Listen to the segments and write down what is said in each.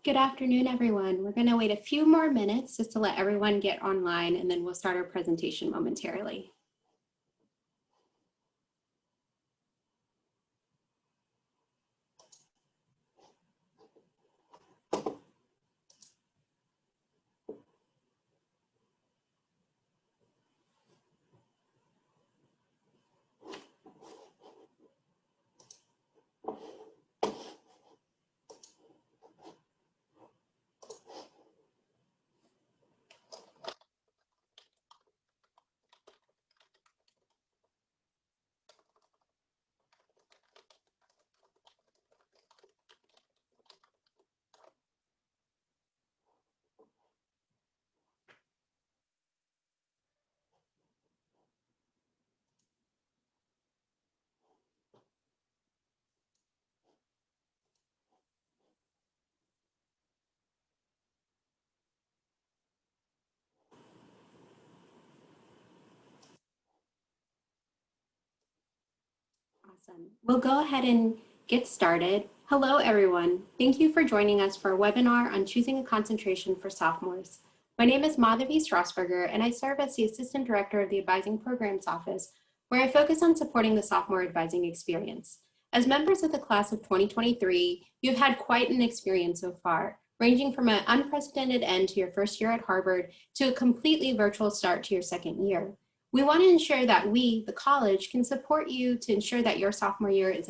Good afternoon, everyone. We're going to wait a few more minutes just to let everyone get online, and then we'll start our presentation momentarily. Awesome. We'll go ahead and get started. Hello, everyone. Thank you for joining us for a webinar on choosing a concentration for sophomores. My name is Madhavi Strasburger, and I serve as the Assistant Director of the Advising Programs Office, where I focus on supporting the sophomore advising experience. As members of the class of 2023, you've had quite an experience so far, ranging from an unprecedented end to your first year at Harvard to a completely virtual start to your second year. We want to ensure that we, the college, can support you to ensure that your sophomore year is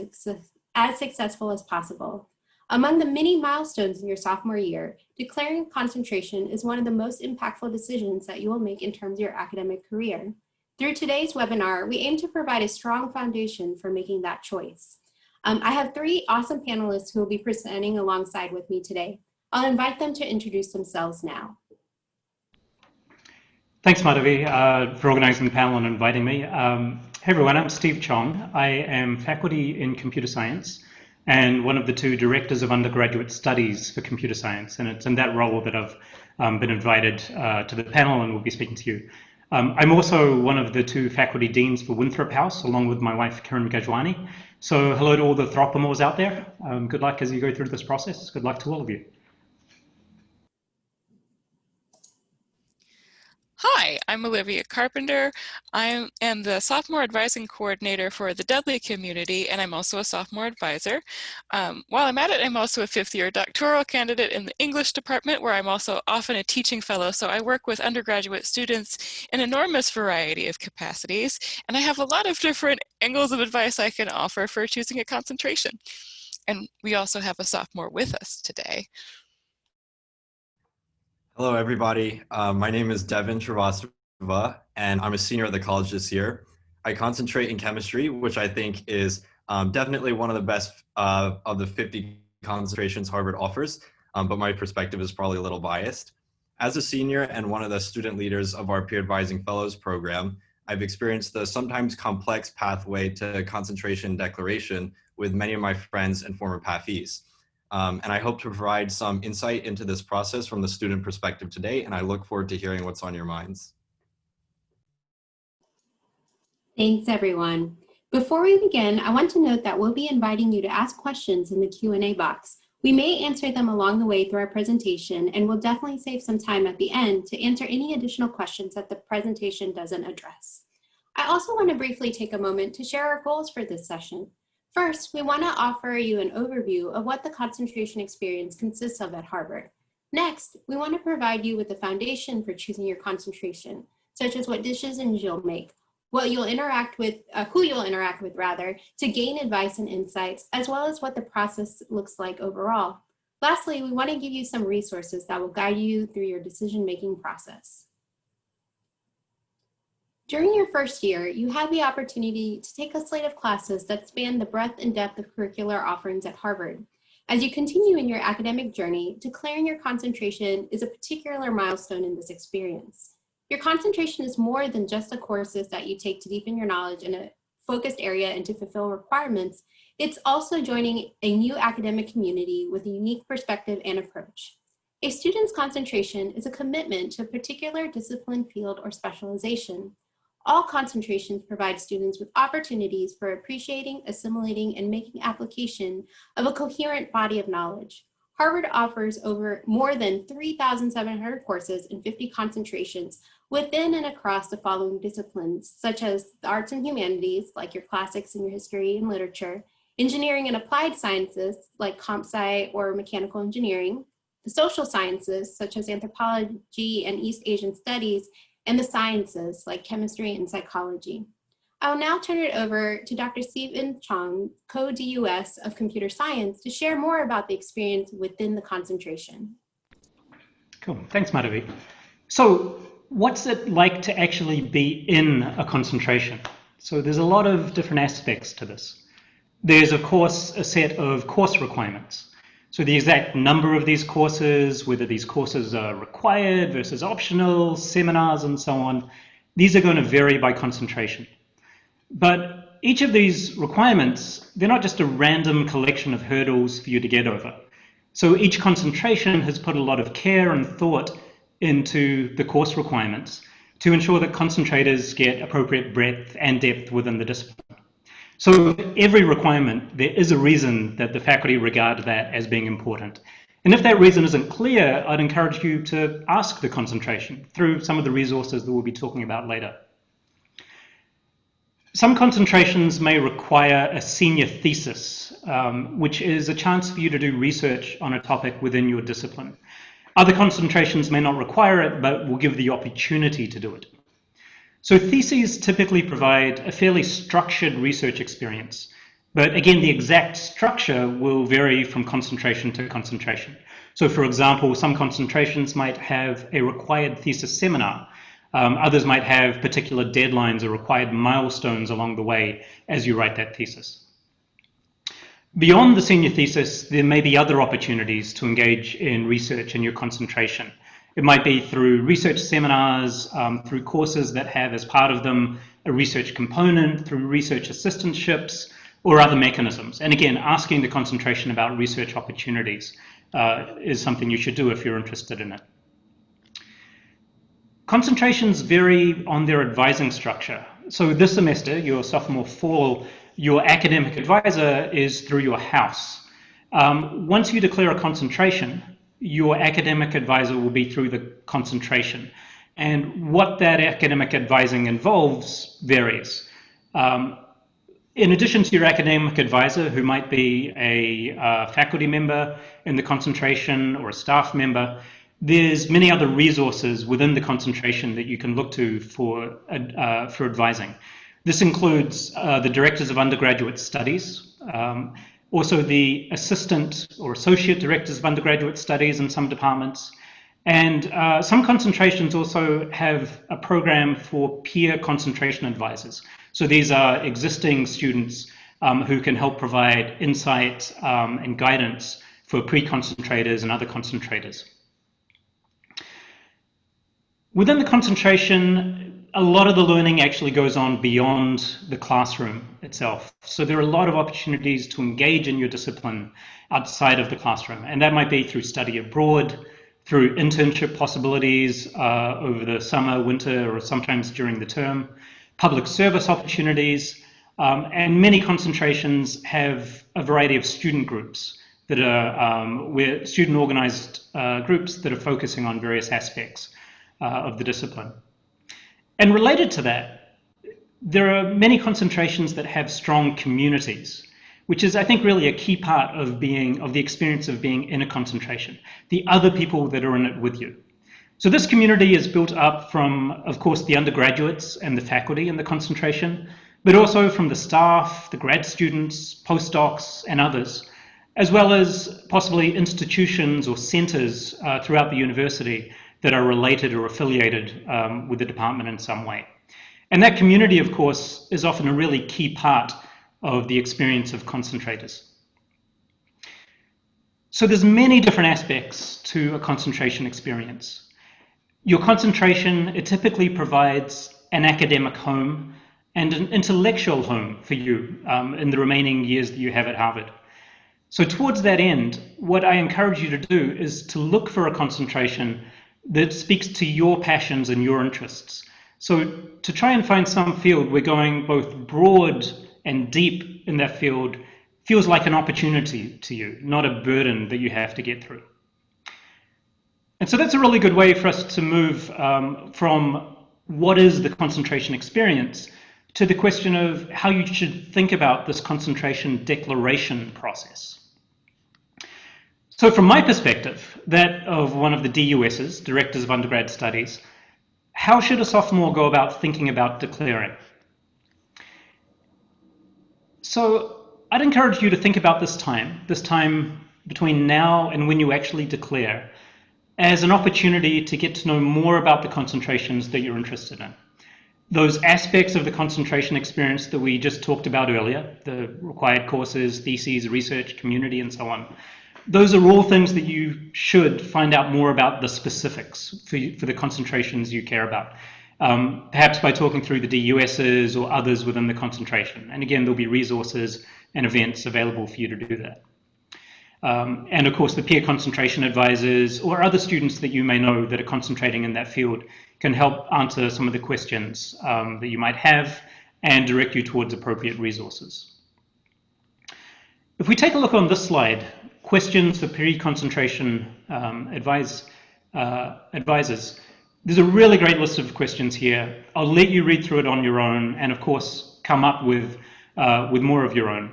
as successful as possible. Among the many milestones in your sophomore year, declaring concentration is one of the most impactful decisions that you will make in terms of your academic career. Through today's webinar, we aim to provide a strong foundation for making that choice. I have three awesome panelists who will be presenting alongside with me today. I'll invite them to introduce themselves now. Thanks, Madhavi, for organizing the panel and inviting me. Hey everyone, I'm Steve Chong. I am faculty in computer science and one of the two directors of undergraduate studies for computer science. And it's in that role that I've been invited to the panel and will be speaking to you. I'm also one of the two faculty deans for Winthrop House, along with my wife, Kiran Gajwani. So hello to all the Sophomores out there. Good luck as you go through this process. Good luck to all of you. Hi, I'm Olivia Carpenter. I am the Sophomore Advising Coordinator for the Dudley community, and I'm also a Sophomore Advisor. While I'm at it, I'm also a fifth-year doctoral candidate in the English department, where I'm also often a teaching fellow, so I work with undergraduate students in an enormous variety of capacities, and I have a lot of different angles of advice I can offer for choosing a concentration. And we also have a sophomore with us today. Hello, everybody. My name is Devin Srivastava, and I'm a senior at the college this year. I concentrate in chemistry, which I think is definitely one of the best of the 50 concentrations Harvard offers, but my perspective is probably a little biased. As a senior and one of the student leaders of our Peer Advising Fellows program, I've experienced the sometimes complex pathway to concentration declaration with many of my friends and former PAFEs. And I hope to provide some insight into this process from the student perspective today, and I look forward to hearing what's on your minds. Thanks, everyone. Before we begin, I want to note that we'll be inviting you to ask questions in the Q&A box. We may answer them along the way through our presentation, and we'll definitely save some time at the end to answer any additional questions that the presentation doesn't address. I also want to briefly take a moment to share our goals for this session. First, we want to offer you an overview of what the concentration experience consists of at Harvard. Next, we want to provide you with a foundation for choosing your concentration, such as what dishes and you'll make, what you'll interact with, who you'll interact with rather, to gain advice and insights, as well as what the process looks like overall. Lastly, we want to give you some resources that will guide you through your decision-making process. During your first year, you have the opportunity to take a slate of classes that span the breadth and depth of curricular offerings at Harvard. As you continue in your academic journey, declaring your concentration is a particular milestone in this experience. Your concentration is more than just the courses that you take to deepen your knowledge in a focused area and to fulfill requirements. It's also joining a new academic community with a unique perspective and approach. A student's concentration is a commitment to a particular discipline, field, or specialization. All concentrations provide students with opportunities for appreciating, assimilating, and making application of a coherent body of knowledge. Harvard offers more than 3,700 courses in 50 concentrations within and across the following disciplines, such as the arts and humanities, like your classics and your history and literature, engineering and applied sciences, like comp sci or mechanical engineering, the social sciences, such as anthropology and East Asian studies, and the sciences, like chemistry and psychology. I will now turn it over to Dr. Stephen Chong, co-DUS of Computer Science, to share more about the experience within the concentration. Cool, thanks Madhavi. So what's it like to actually be in a concentration? So there's a lot of different aspects to this. There's of course a set of course requirements. So the exact number of these courses, whether these courses are required versus optional, seminars and so on, these are going to vary by concentration. But each of these requirements, they're not just a random collection of hurdles for you to get over. So each concentration has put a lot of care and thought into the course requirements to ensure that concentrators get appropriate breadth and depth within the discipline. So every requirement, there is a reason that the faculty regard that as being important. And if that reason isn't clear, I'd encourage you to ask the concentration through some of the resources that we'll be talking about later. Some concentrations may require a senior thesis, which is a chance for you to do research on a topic within your discipline. Other concentrations may not require it, but will give the opportunity to do it. So theses typically provide a fairly structured research experience, but again, the exact structure will vary from concentration to concentration. So for example, some concentrations might have a required thesis seminar. Others might have particular deadlines or required milestones along the way as you write that thesis. Beyond the senior thesis, there may be other opportunities to engage in research in your concentration. It might be through research seminars, through courses that have as part of them a research component, through research assistantships, or other mechanisms. And again, asking the concentration about research opportunities is something you should do if you're interested in it. Concentrations vary on their advising structure. So this semester, your sophomore fall, your academic advisor is through your house. Once you declare a concentration, your academic advisor will be through the concentration. And what that academic advising involves varies. In addition to your academic advisor, who might be a faculty member in the concentration or a staff member, there's many other resources within the concentration that you can look to for advising. This includes the directors of undergraduate studies, also the assistant or associate directors of undergraduate studies in some departments, and some concentrations also have a program for peer concentration advisors. So these are existing students who can help provide insight and guidance for pre-concentrators and other concentrators. Within the concentration, a lot of the learning actually goes on beyond the classroom itself. So there are a lot of opportunities to engage in your discipline outside of the classroom. And that might be through study abroad, through internship possibilities over the summer, winter, or sometimes during the term, public service opportunities, and many concentrations have a variety of student groups that are student organized groups that are focusing on various aspects of the discipline. And related to that, there are many concentrations that have strong communities, which is, I think, really a key part of the experience of being in a concentration, the other people that are in it with you. So this community is built up from, of course, the undergraduates and the faculty in the concentration, but also from the staff, the grad students, postdocs, and others, as well as possibly institutions or centers throughout the university that are related or affiliated with the department in some way. And that community, of course, is often a really key part of the experience of concentrators. So there's many different aspects to a concentration experience. Your concentration, it typically provides an academic home and an intellectual home for you in the remaining years that you have at Harvard. So towards that end, what I encourage you to do is to look for a concentration that speaks to your passions and your interests. So to try and find some field, we're going both broad and deep in that field feels like an opportunity to you, not a burden that you have to get through. And so that's a really good way for us to move from what is the concentration experience to the question of how you should think about this concentration declaration process. So from my perspective, that of one of the DUSs, Directors of Undergrad Studies, how should a sophomore go about thinking about declaring? So I'd encourage you to think about this time between now and when you actually declare, as an opportunity to get to know more about the concentrations that you're interested in. Those aspects of the concentration experience that we just talked about earlier, the required courses, theses, research, community, and so on. Those are all things that you should find out more about the specifics for the concentrations you care about. Perhaps by talking through the DUSs or others within the concentration. And again, there'll be resources and events available for you to do that. And of course, the peer concentration advisors or other students that you may know that are concentrating in that field can help answer some of the questions that you might have and direct you towards appropriate resources. If we take a look on this slide, questions for pre-concentration advisors, there's a really great list of questions here. I'll let you read through it on your own and of course come up with more of your own.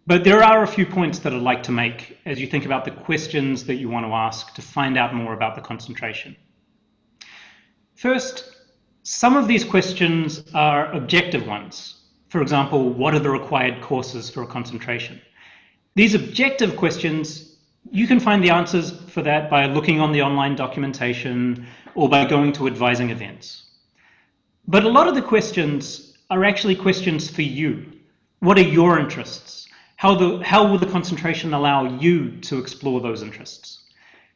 But there are a few points that I'd like to make as you think about the questions that you want to ask to find out more about the concentration. First, some of these questions are objective ones. For example, what are the required courses for a concentration? These objective questions, you can find the answers for that by looking on the online documentation or by going to advising events. But a lot of the questions are actually questions for you. What are your interests? How will the concentration allow you to explore those interests?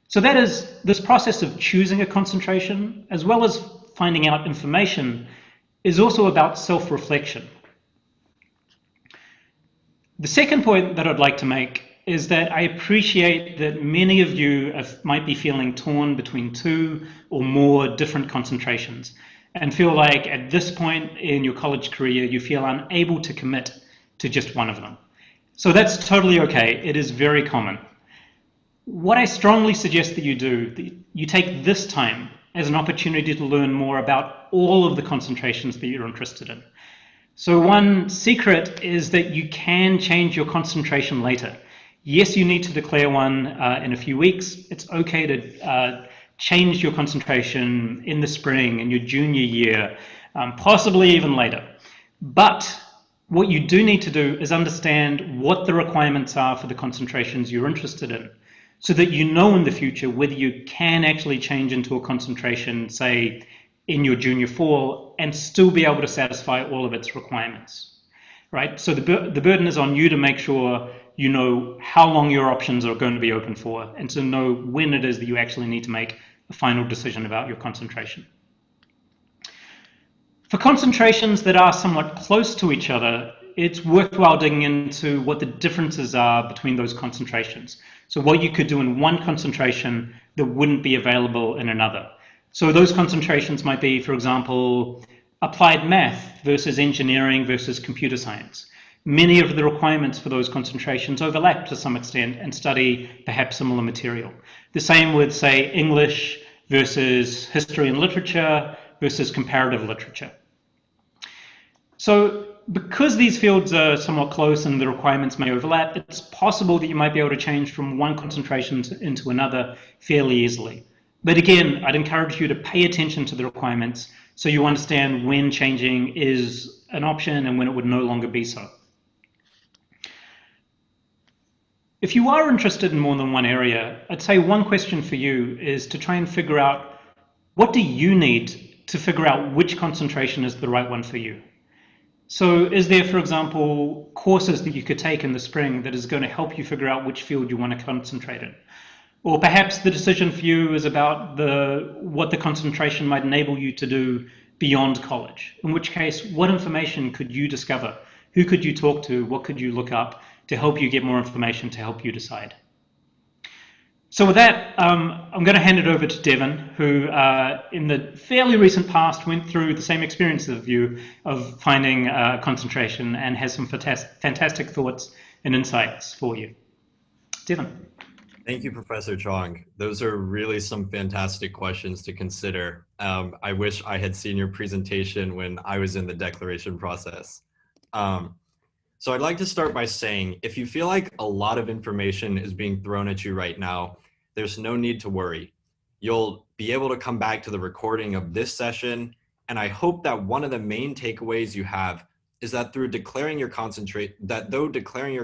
So that is this process of choosing a concentration, as well as finding out information, is also about self-reflection. The second point that I'd like to make is that I appreciate that many of you might be feeling torn between two or more different concentrations and feel like at this point in your college career, you feel unable to commit to just one of them. So that's totally okay. It is very common. What I strongly suggest that you do, you take this time as an opportunity to learn more about all of the concentrations that you're interested in. So one secret is that you can change your concentration later. Yes, you need to declare one in a few weeks. It's okay to change your concentration in the spring, in your junior year, possibly even later. But what you do need to do is understand what the requirements are for the concentrations you're interested in, so that you know in the future whether you can actually change into a concentration, say, in your junior fall, and still be able to satisfy all of its requirements, right? So the burden is on you to make sure you know how long your options are going to be open for, and to know when it is that you actually need to make a final decision about your concentration. For concentrations that are somewhat close to each other, it's worthwhile digging into what the differences are between those concentrations. So what you could do in one concentration that wouldn't be available in another. So those concentrations might be, for example, applied math versus engineering versus computer science. Many of the requirements for those concentrations overlap to some extent and study perhaps similar material. The same with, say, English versus history and literature versus comparative literature. So because these fields are somewhat close and the requirements may overlap, it's possible that you might be able to change from one concentration into another fairly easily. But again, I'd encourage you to pay attention to the requirements so you understand when changing is an option and when it would no longer be so. If you are interested in more than one area, I'd say one question for you is to try and figure out, what do you need to figure out which concentration is the right one for you? So is there, for example, courses that you could take in the spring that is going to help you figure out which field you want to concentrate in? Or perhaps the decision for you is about what the concentration might enable you to do beyond college, in which case, what information could you discover? Who could you talk to? What could you look up to help you get more information to help you decide? So with that, I'm going to hand it over to Devin, who in the fairly recent past went through the same experience of you of finding concentration and has some fantastic thoughts and insights for you. Devin. Thank you, Professor Chong. Those are really some fantastic questions to consider. I wish I had seen your presentation when I was in the declaration process. So I'd like to start by saying, if you feel like a lot of information is being thrown at you right now, there's no need to worry. You'll be able to come back to the recording of this session, and I hope that one of the main takeaways you have is that though declaring your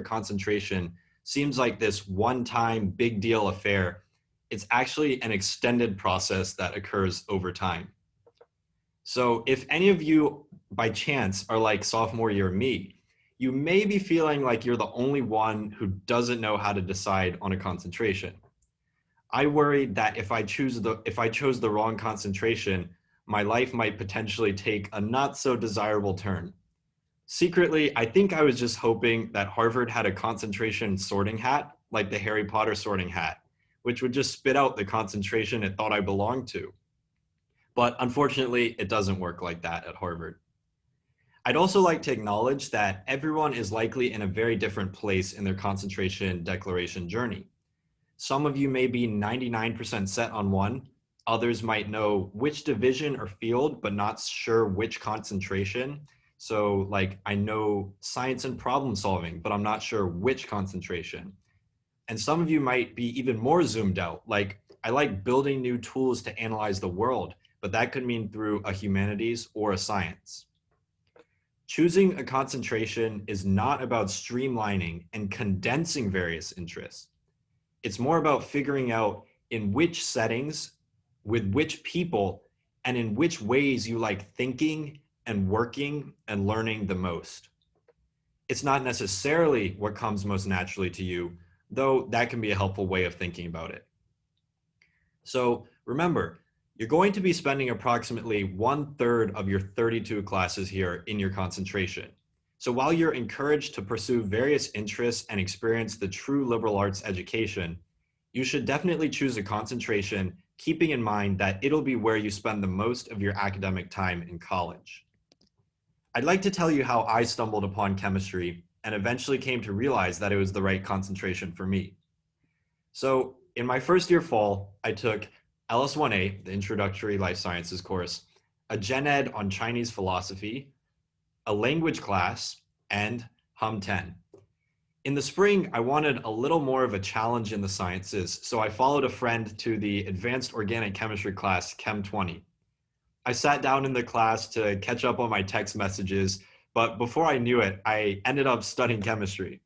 concentration seems like this one-time big deal affair, it's actually an extended process that occurs over time. So if any of you by chance are like sophomore year me, you may be feeling like you're the only one who doesn't know how to decide on a concentration. I worried that if I chose the wrong concentration, my life might potentially take a not so desirable turn. Secretly, I think I was just hoping that Harvard had a concentration sorting hat, like the Harry Potter sorting hat, which would just spit out the concentration it thought I belonged to. But unfortunately, it doesn't work like that at Harvard. I'd also like to acknowledge that everyone is likely in a very different place in their concentration declaration journey. Some of you may be 99% set on one, others might know which division or field, but not sure which concentration. So like, I know science and problem solving, but I'm not sure which concentration. And some of you might be even more zoomed out, like I like building new tools to analyze the world, but that could mean through a humanities or a science. Choosing a concentration is not about streamlining and condensing various interests. It's more about figuring out in which settings, with which people, and in which ways you like thinking and working and learning the most. It's not necessarily what comes most naturally to you, though that can be a helpful way of thinking about it. So remember, you're going to be spending approximately 1/3 of your 32 classes here in your concentration. So while you're encouraged to pursue various interests and experience the true liberal arts education, you should definitely choose a concentration, keeping in mind that it'll be where you spend the most of your academic time in college. I'd like to tell you how I stumbled upon chemistry and eventually came to realize that it was the right concentration for me. So in my first year fall, I took LS1A, the Introductory Life Sciences course, a gen ed on Chinese philosophy, a language class, and Hum 10. In the spring, I wanted a little more of a challenge in the sciences, so I followed a friend to the Advanced Organic Chemistry class, Chem 20. I sat down in the class to catch up on my text messages, but before I knew it, I ended up studying chemistry.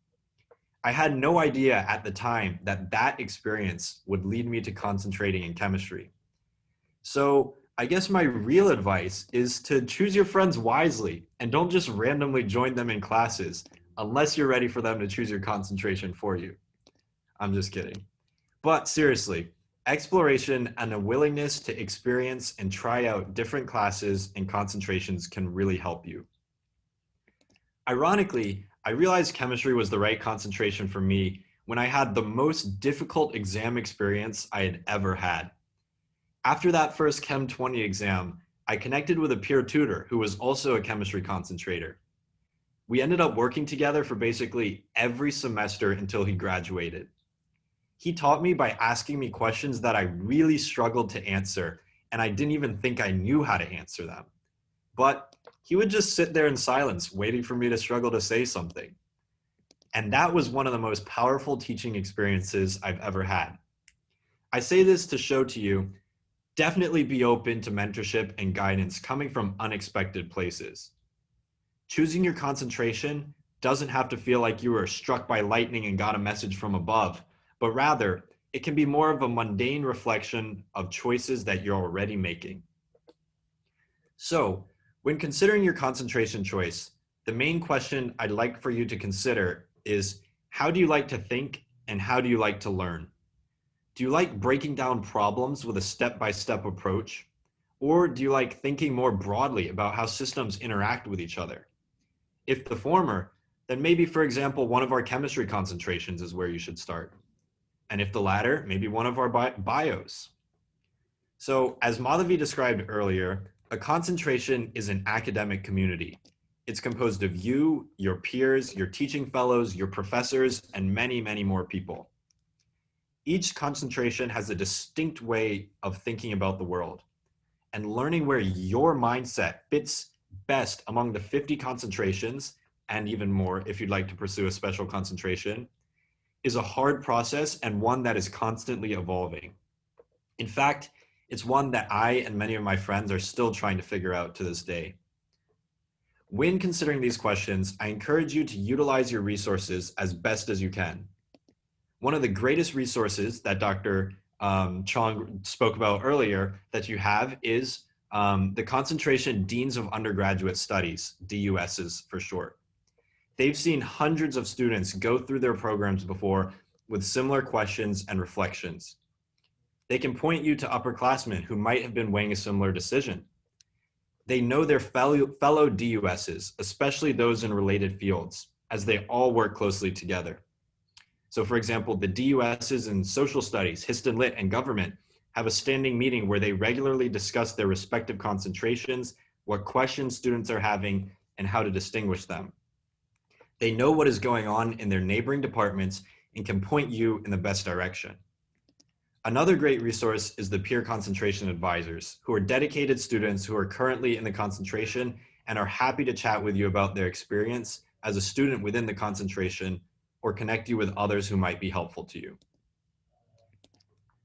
I had no idea at the time that that experience would lead me to concentrating in chemistry. So I guess my real advice is to choose your friends wisely and don't just randomly join them in classes unless you're ready for them to choose your concentration for you. I'm just kidding. But seriously, exploration and a willingness to experience and try out different classes and concentrations can really help you. Ironically, I realized chemistry was the right concentration for me when I had the most difficult exam experience I had ever had. After that first Chem 20 exam, I connected with a peer tutor who was also a chemistry concentrator. We ended up working together for basically every semester until he graduated. He taught me by asking me questions that I really struggled to answer, and I didn't even think I knew how to answer them. But he would just sit there in silence, waiting for me to struggle to say something. And that was one of the most powerful teaching experiences I've ever had. I say this to show to you, definitely be open to mentorship and guidance coming from unexpected places. Choosing your concentration doesn't have to feel like you were struck by lightning and got a message from above, but rather, it can be more of a mundane reflection of choices that you're already making. So, when considering your concentration choice, the main question I'd like for you to consider is, how do you like to think and how do you like to learn? Do you like breaking down problems with a step-by-step approach? Or do you like thinking more broadly about how systems interact with each other? If the former, then maybe, for example, one of our chemistry concentrations is where you should start. And if the latter, maybe one of our bios. So as Madhavi described earlier, a concentration is an academic community. It's composed of you, your peers, your teaching fellows, your professors, and many, many more people. Each concentration has a distinct way of thinking about the world, and learning where your mindset fits best among the 50 concentrations, and even more if you'd like to pursue a special concentration, is a hard process and one that is constantly evolving. In fact, it's one that I and many of my friends are still trying to figure out to this day. When considering these questions, I encourage you to utilize your resources as best as you can. One of the greatest resources that Dr. Chong spoke about earlier that you have is the Concentration Deans of Undergraduate Studies, DUSs for short. They've seen hundreds of students go through their programs before with similar questions and reflections. They can point you to upperclassmen who might have been weighing a similar decision. They know their fellow DUSs, especially those in related fields, as they all work closely together. So for example, the DUSs in social studies, hist and lit, and government have a standing meeting where they regularly discuss their respective concentrations, what questions students are having, and how to distinguish them. They know what is going on in their neighboring departments and can point you in the best direction. Another great resource is the peer concentration advisors, who are dedicated students who are currently in the concentration and are happy to chat with you about their experience as a student within the concentration or connect you with others who might be helpful to you.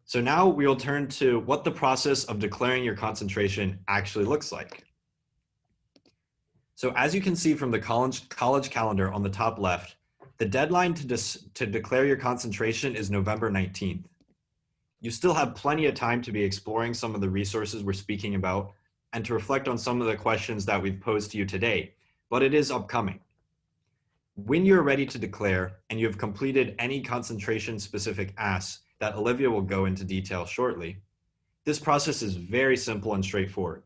So now we will turn to what the process of declaring your concentration actually looks like. So as you can see from the college calendar on the top left, the deadline to declare your concentration is November 19th. You still have plenty of time to be exploring some of the resources we're speaking about and to reflect on some of the questions that we've posed to you today, but it is upcoming. When you're ready to declare and you have completed any concentration-specific asks that Olivia will go into detail shortly, this process is very simple and straightforward.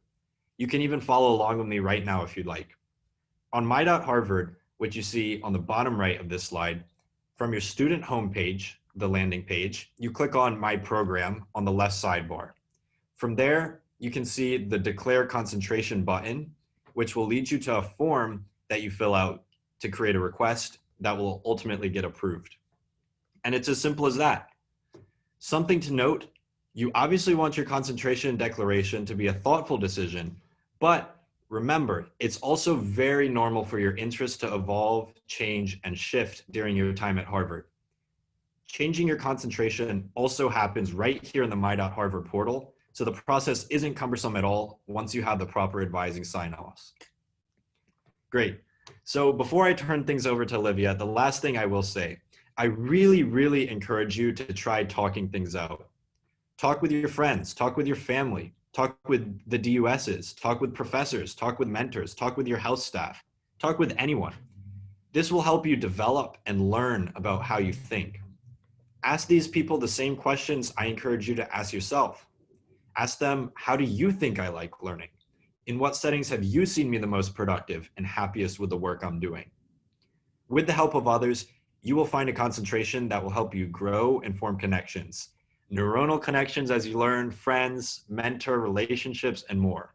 You can even follow along with me right now if you'd like. On my.harvard, which you see on the bottom right of this slide, from your student homepage, the landing page, you click on My Program on the left sidebar. From there, you can see the Declare Concentration button, which will lead you to a form that you fill out to create a request that will ultimately get approved. And it's as simple as that. Something to note, you obviously want your concentration declaration to be a thoughtful decision, but remember, it's also very normal for your interests to evolve, change, and shift during your time at Harvard. Changing your concentration also happens right here in the my.harvard portal, so the process isn't cumbersome at all once you have the proper advising sign-offs. Great. So before I turn things over to Olivia, the last thing I will say, I really, really encourage you to try talking things out. Talk with your friends, talk with your family, talk with the DUSs, talk with professors, talk with mentors, talk with your house staff, talk with anyone. This will help you develop and learn about how you think. Ask these people the same questions I encourage you to ask yourself. Ask them, how do you think I like learning? In what settings have you seen me the most productive and happiest with the work I'm doing? With the help of others, you will find a concentration that will help you grow and form connections. Neuronal connections as you learn, friends, mentor, relationships, and more.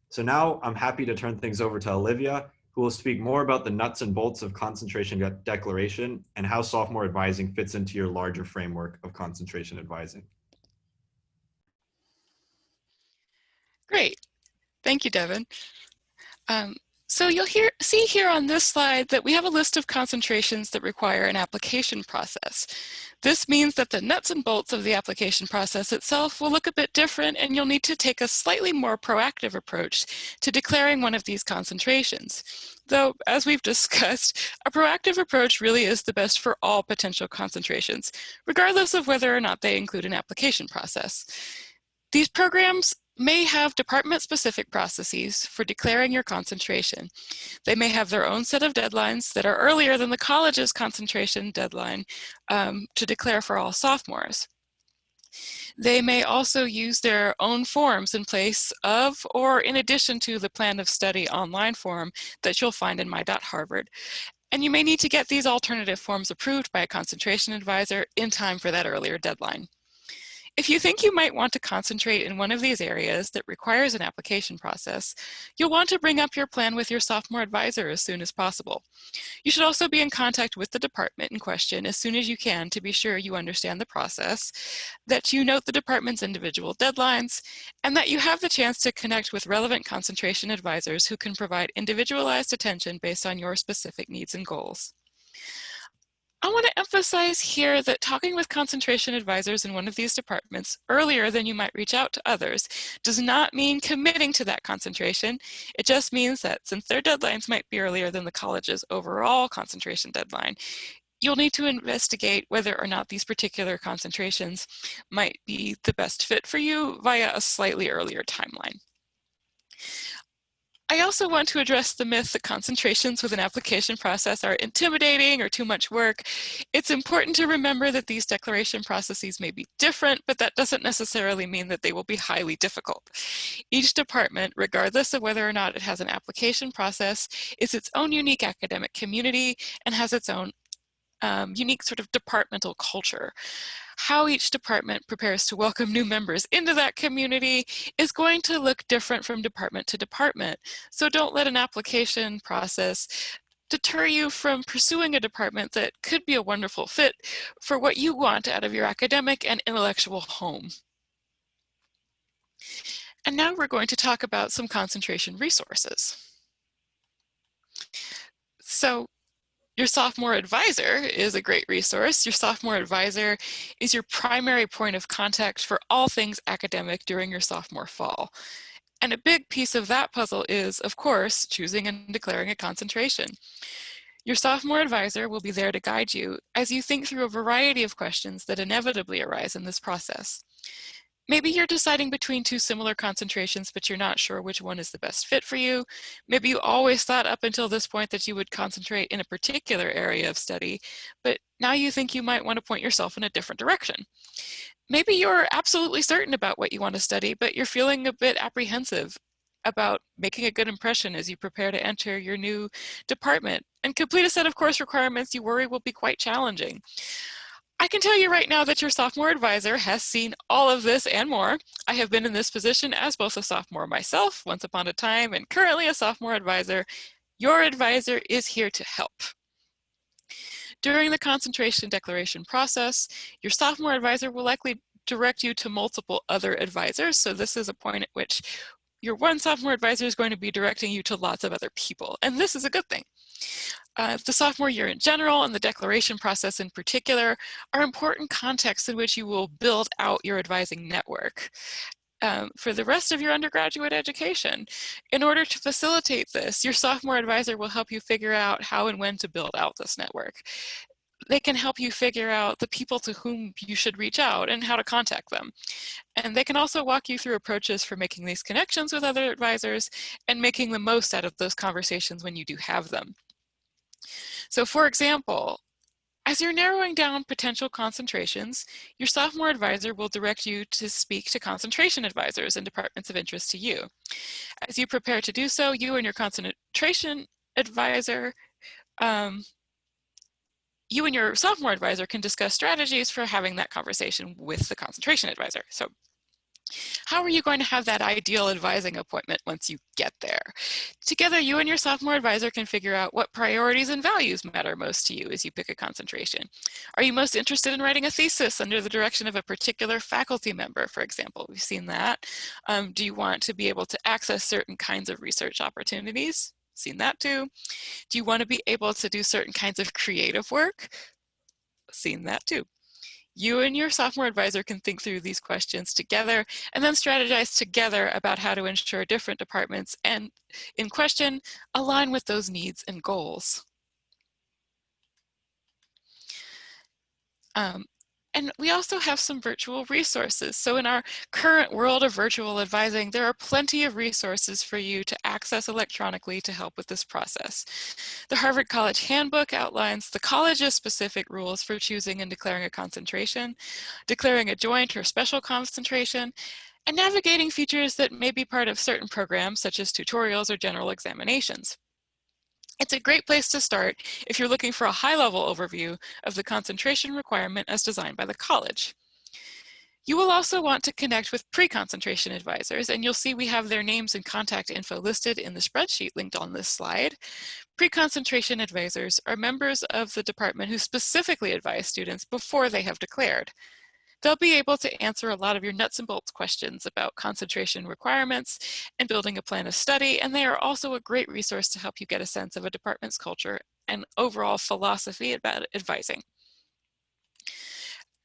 So now I'm happy to turn things over to Olivia, who will speak more about the nuts and bolts of concentration declaration and how sophomore advising fits into your larger framework of concentration advising. Great. Thank you, Devin. So you'll see here on this slide that we have a list of concentrations that require an application process. This means that the nuts and bolts of the application process itself will look a bit different, and you'll need to take a slightly more proactive approach to declaring one of these concentrations. Though, as we've discussed, a proactive approach really is the best for all potential concentrations, regardless of whether or not they include an application process. These programs may have department-specific processes for declaring your concentration. They may have their own set of deadlines that are earlier than the college's concentration deadline to declare for all sophomores. They may also use their own forms in place of or in addition to the plan of study online form that you'll find in my.harvard. And you may need to get these alternative forms approved by a concentration advisor in time for that earlier deadline. If you think you might want to concentrate in one of these areas that requires an application process, you'll want to bring up your plan with your sophomore advisor as soon as possible. You should also be in contact with the department in question as soon as you can to be sure you understand the process, that you note the department's individual deadlines, and that you have the chance to connect with relevant concentration advisors who can provide individualized attention based on your specific needs and goals. I want to emphasize here that talking with concentration advisors in one of these departments earlier than you might reach out to others does not mean committing to that concentration. It just means that since their deadlines might be earlier than the college's overall concentration deadline, you'll need to investigate whether or not these particular concentrations might be the best fit for you via a slightly earlier timeline. I also want to address the myth that concentrations with an application process are intimidating or too much work. It's important to remember that these declaration processes may be different, but that doesn't necessarily mean that they will be highly difficult. Each department, regardless of whether or not it has an application process, is its own unique academic community and has its own unique sort of departmental culture. How each department prepares to welcome new members into that community is going to look different from department to department. So don't let an application process deter you from pursuing a department that could be a wonderful fit for what you want out of your academic and intellectual home. And now we're going to talk about some concentration resources. So your sophomore advisor is a great resource. Your sophomore advisor is your primary point of contact for all things academic during your sophomore fall. And a big piece of that puzzle is, of course, choosing and declaring a concentration. Your sophomore advisor will be there to guide you as you think through a variety of questions that inevitably arise in this process. Maybe you're deciding between two similar concentrations, but you're not sure which one is the best fit for you. Maybe you always thought up until this point that you would concentrate in a particular area of study, but now you think you might want to point yourself in a different direction. Maybe you're absolutely certain about what you want to study, but you're feeling a bit apprehensive about making a good impression as you prepare to enter your new department and complete a set of course requirements you worry will be quite challenging. I can tell you right now that your sophomore advisor has seen all of this and more. I have been in this position as both a sophomore myself, once upon a time, and currently a sophomore advisor. Your advisor is here to help. During the concentration declaration process, your sophomore advisor will likely direct you to multiple other advisors. So this is a point at which your one sophomore advisor is going to be directing you to lots of other people, and this is a good thing. The sophomore year in general and the declaration process in particular are important contexts in which you will build out your advising network. For the rest of your undergraduate education, in order to facilitate this, your sophomore advisor will help you figure out how and when to build out this network. They can help you figure out the people to whom you should reach out and how to contact them. And they can also walk you through approaches for making these connections with other advisors and making the most out of those conversations when you do have them. So for example, as you're narrowing down potential concentrations, your sophomore advisor will direct you to speak to concentration advisors in departments of interest to you. As you prepare to do so, you and your concentration advisor, you and your sophomore advisor can discuss strategies for having that conversation with the concentration advisor. So how are you going to have that ideal advising appointment once you get there? Together, you and your sophomore advisor can figure out what priorities and values matter most to you as you pick a concentration. Are you most interested in writing a thesis under the direction of a particular faculty member, for example? We've seen that. Do you want to be able to access certain kinds of research opportunities? Seen that too. Do you want to be able to do certain kinds of creative work? Seen that too. You and your sophomore advisor can think through these questions together and then strategize together about how to ensure different departments and in question align with those needs and goals. And we also have some virtual resources. So in our current world of virtual advising, there are plenty of resources for you to access electronically to help with this process. The Harvard College Handbook outlines the college's specific rules for choosing and declaring a concentration, declaring a joint or special concentration, and navigating features that may be part of certain programs, such as tutorials or general examinations. It's a great place to start if you're looking for a high-level overview of the concentration requirement as designed by the college. You will also want to connect with pre-concentration advisors, and you'll see we have their names and contact info listed in the spreadsheet linked on this slide. Pre-concentration advisors are members of the department who specifically advise students before they have declared. They'll be able to answer a lot of your nuts and bolts questions about concentration requirements and building a plan of study, and they are also a great resource to help you get a sense of a department's culture and overall philosophy about advising.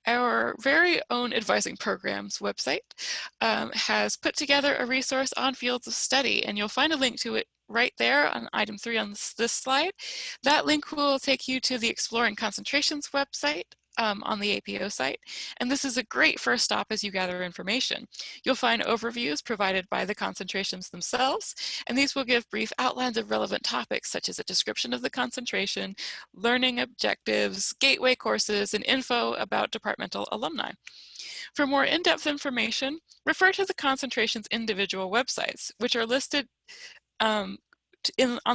Our very own advising programs website has put together a resource on fields of study, and you'll find a link to it right there on item 3 on this slide. That link will take you to the Exploring Concentrations website on the APO site, and this is a great first stop as you gather information. You'll find overviews provided by the concentrations themselves, and these will give brief outlines of relevant topics such as a description of the concentration, learning objectives, gateway courses, and info about departmental alumni. For more in-depth information, refer to the concentrations individual websites, which are listed on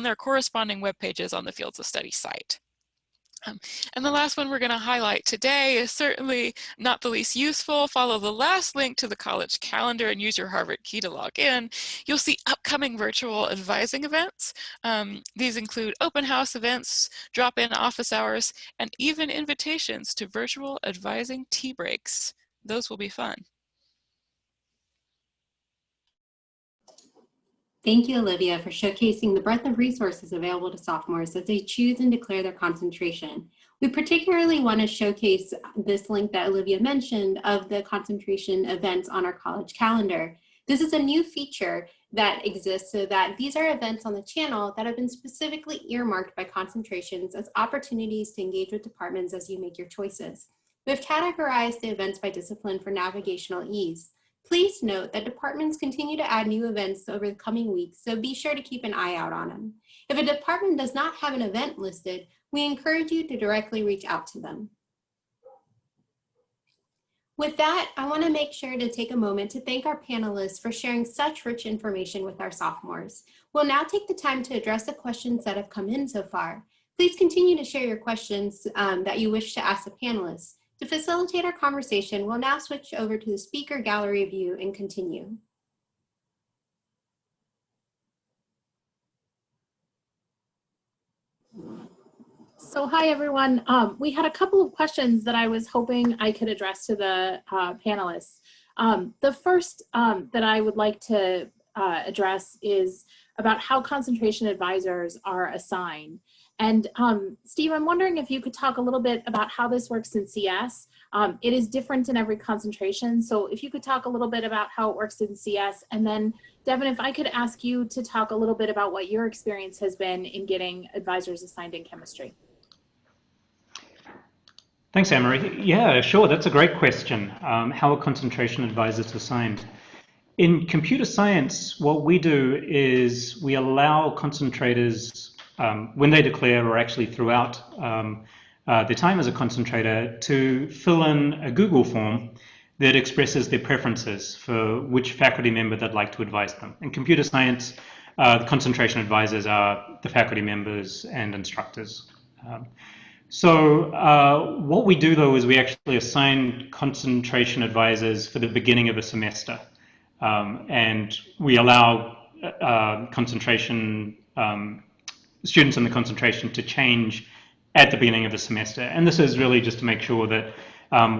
their corresponding web pages on the Fields of Study site. And the last one we're going to highlight today is certainly not the least useful. Follow the last link to the college calendar and use your Harvard key to log in. You'll see upcoming virtual advising events. These include open house events, drop-in office hours, and even invitations to virtual advising tea breaks. Those will be fun. Thank you, Olivia, for showcasing the breadth of resources available to sophomores as they choose and declare their concentration. We particularly want to showcase this link that Olivia mentioned of the concentration events on our college calendar. This is a new feature that exists so that these are events on the channel that have been specifically earmarked by concentrations as opportunities to engage with departments as you make your choices. We've categorized the events by discipline for navigational ease. Please note that departments continue to add new events over the coming weeks, so be sure to keep an eye out on them. If a department does not have an event listed, we encourage you to directly reach out to them. With that, I want to make sure to take a moment to thank our panelists for sharing such rich information with our sophomores. We'll now take the time to address the questions that have come in so far. Please continue to share your questions that you wish to ask the panelists. To facilitate our conversation, we'll now switch over to the speaker gallery view and continue. So hi, everyone. We had a couple of questions that I was hoping I could address to the panelists. The first that I would like to address is about how concentration advisors are assigned. And Steve, I'm wondering if you could talk a little bit about how this works in CS. It is different in every concentration. So if you could talk a little bit about how it works in CS, and then Devin, if I could ask you to talk a little bit about what your experience has been in getting advisors assigned in chemistry. Thanks, Anne-Marie. Yeah, sure, that's a great question. How are concentration advisors assigned? In computer science, what we do is we allow concentrators, when they declare or actually throughout their time as a concentrator, to fill in a Google form that expresses their preferences for which faculty member they'd like to advise them. In computer science, the concentration advisors are the faculty members and instructors. So what we do, though, is we actually assign concentration advisors for the beginning of a semester. And we allow concentration students in the concentration to change at the beginning of the semester. And this is really just to make sure that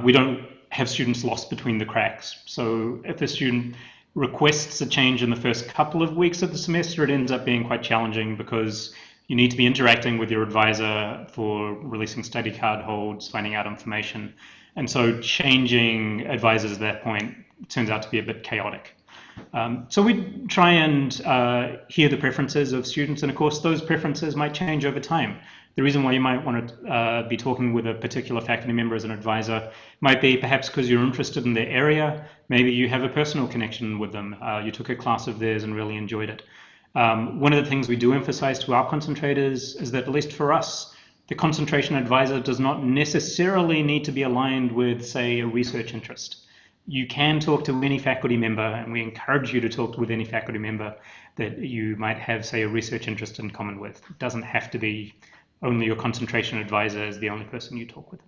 we don't have students lost between the cracks. So if a student requests a change in the first couple of weeks of the semester, it ends up being quite challenging because you need to be interacting with your advisor for releasing study card holds, finding out information. And so changing advisors at that point turns out to be a bit chaotic. So we try and hear the preferences of students, and of course those preferences might change over time. The reason why you might want to be talking with a particular faculty member as an advisor might be perhaps because you're interested in their area. Maybe you have a personal connection with them. You took a class of theirs and really enjoyed it. One of the things we do emphasize to our concentrators is that, at least for us, the concentration advisor does not necessarily need to be aligned with, say, a research interest. You can talk to any faculty member, and we encourage you to talk with any faculty member that you might have, say, a research interest in common with. It doesn't have to be only your concentration advisor is the only person you talk with.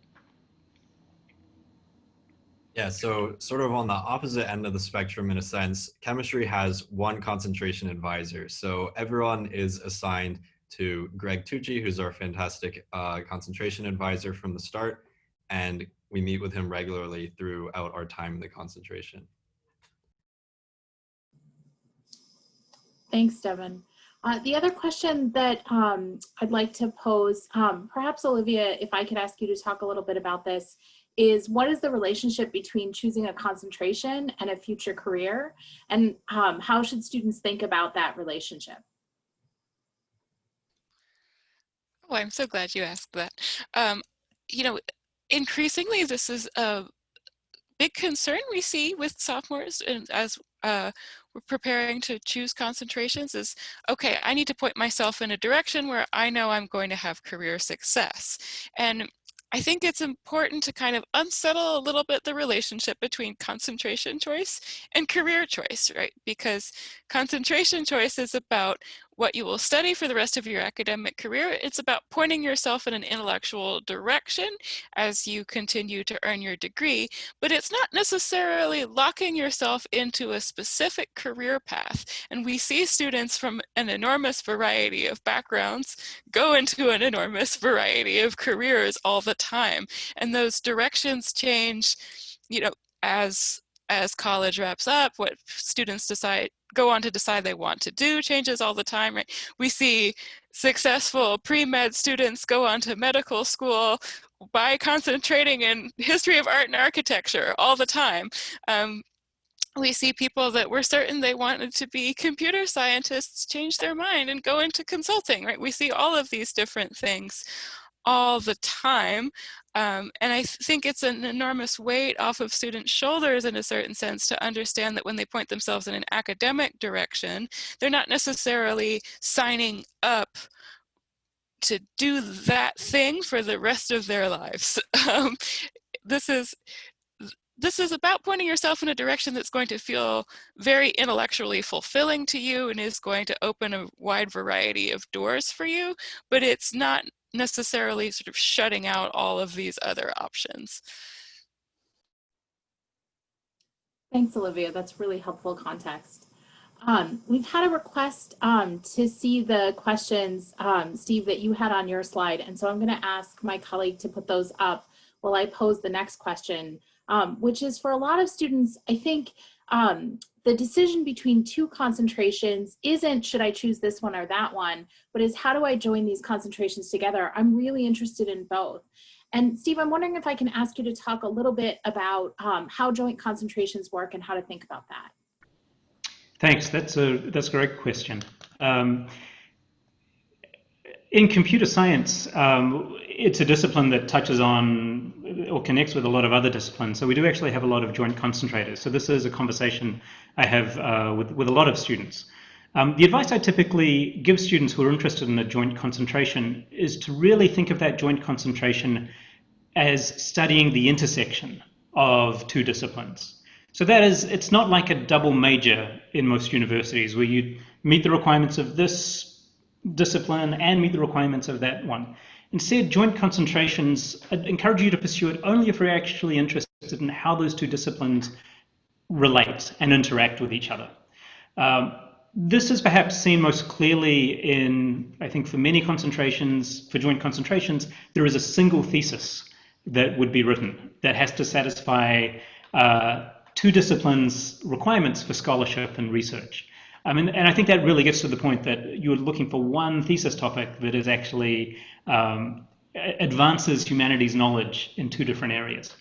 Yeah, so sort of on the opposite end of the spectrum in a sense, chemistry has one concentration advisor. So everyone is assigned to Greg Tucci, who's our fantastic concentration advisor from the start, and we meet with him regularly throughout our time in the concentration. Thanks, Devin. The other question that I'd like to pose, perhaps Olivia, if I could ask you to talk a little bit about this, is what is the relationship between choosing a concentration and a future career? And how should students think about that relationship? Oh, I'm so glad you asked that. You know, increasingly, this is a big concern we see with sophomores and as we're preparing to choose concentrations is, okay, I need to point myself in a direction where I know I'm going to have career success. And I think it's important to kind of unsettle a little bit the relationship between concentration choice and career choice, right? Because concentration choice is about what you will study for the rest of your academic career. It's about pointing yourself in an intellectual direction as you continue to earn your degree, but it's not necessarily locking yourself into a specific career path. And we see students from an enormous variety of backgrounds go into an enormous variety of careers all the time. And those directions change, as college wraps up, what students go on to decide they want to do changes all the time, right? We see successful pre-med students go on to medical school by concentrating in history of art and architecture all the time. We see people that were certain they wanted to be computer scientists change their mind and go into consulting, right? We see all of these different things all the time. And I think it's an enormous weight off of students' shoulders in a certain sense to understand that when they point themselves in an academic direction, they're not necessarily signing up to do that thing for the rest of their lives. This is about pointing yourself in a direction that's going to feel very intellectually fulfilling to you and is going to open a wide variety of doors for you, but it's not necessarily sort of shutting out all of these other options. Thanks, Olivia. That's really helpful context. We've had a request to see the questions, Steve, that you had on your slide. And so I'm going to ask my colleague to put those up while I pose the next question, which is for a lot of students, I think the decision between two concentrations isn't should I choose this one or that one, but is how do I join these concentrations together? I'm really interested in both. And Steve, I'm wondering if I can ask you to talk a little bit about how joint concentrations work and how to think about that. Thanks. That's a great question. In computer science, it's a discipline that touches on or connects with a lot of other disciplines. So we do actually have a lot of joint concentrators. So this is a conversation I have with a lot of students. The advice I typically give students who are interested in a joint concentration is to really think of that joint concentration as studying the intersection of two disciplines. So that is, it's not like a double major in most universities where you meet the requirements of this discipline and meet the requirements of that one. Instead, joint concentrations encourage you to pursue it only if you're actually interested in how those two disciplines relate and interact with each other. This is perhaps seen most clearly in, I think for many concentrations, for joint concentrations, there is a single thesis that would be written that has to satisfy two disciplines' requirements for scholarship and research. And I think that really gets to the point that you're looking for one thesis topic that is actually advances humanities knowledge in two different areas.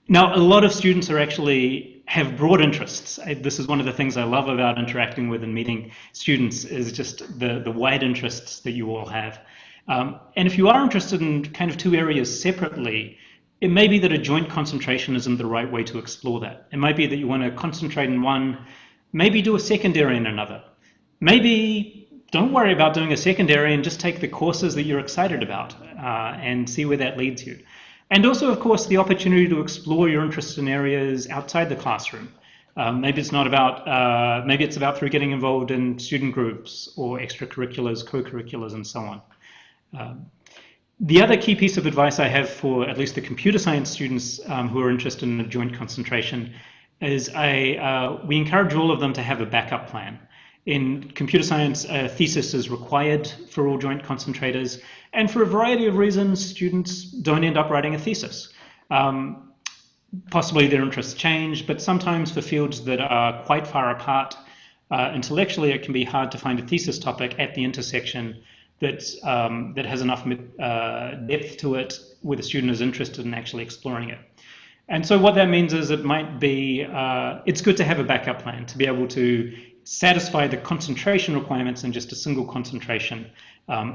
Now, a lot of students have broad interests. This is one of the things I love about interacting with and meeting students is just the wide interests that you all have. And if you are interested in kind of two areas separately, it may be that a joint concentration isn't the right way to explore that. It might be that you want to concentrate in one, maybe do a secondary in another. Maybe don't worry about doing a secondary and just take the courses that you're excited about and see where that leads you. And also, of course, the opportunity to explore your interests in areas outside the classroom. Maybe it's about through getting involved in student groups or extracurriculars, co-curriculars, and so on. The other key piece of advice I have for at least the computer science students who are interested in a joint concentration is we encourage all of them to have a backup plan. In computer science, a thesis is required for all joint concentrators, and for a variety of reasons, students don't end up writing a thesis. Possibly their interests change, but sometimes for fields that are quite far apart intellectually, it can be hard to find a thesis topic at the intersection that has enough depth to it where the student is interested in actually exploring it. And so what that means is it might be, it's good to have a backup plan to be able to satisfy the concentration requirements in just a single concentration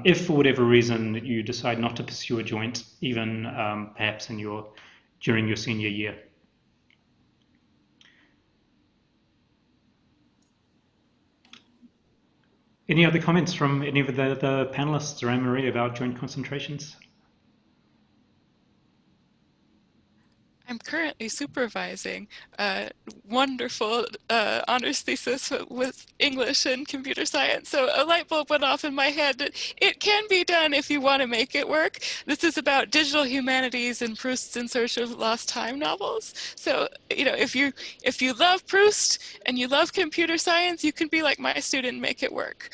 if for whatever reason you decide not to pursue a joint, even perhaps during your senior year. Any other comments from any of the panelists or Anne-Marie about joint concentrations? I'm currently supervising a wonderful honors thesis with English and computer science. So a light bulb went off in my head that it can be done if you want to make it work. This is about digital humanities and Proust's In Search of Lost Time novels. So, you know, if you love Proust and you love computer science, you can be like my student and make it work.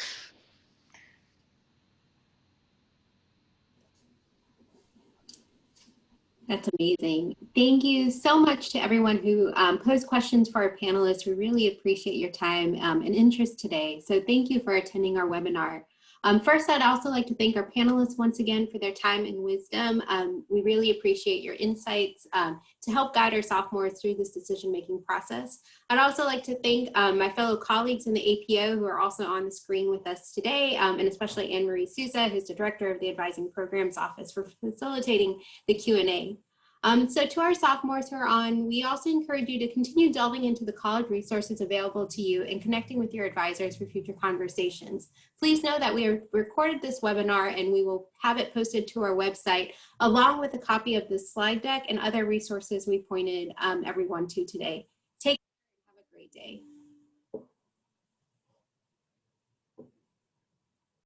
That's amazing. Thank you so much to everyone who posed questions for our panelists. We really appreciate your time and interest today. So thank you for attending our webinar. First, I'd also like to thank our panelists once again for their time and wisdom. We really appreciate your insights to help guide our sophomores through this decision-making process. I'd also like to thank my fellow colleagues in the APO who are also on the screen with us today, and especially Anne-Marie Souza, who's the Director of the Advising Programs Office, for facilitating the Q&A. So to our sophomores who are on, we also encourage you to continue delving into the college resources available to you and connecting with your advisors for future conversations. Please know that we have recorded this webinar and we will have it posted to our website along with a copy of this slide deck and other resources we pointed everyone to today. Take care and have a great day.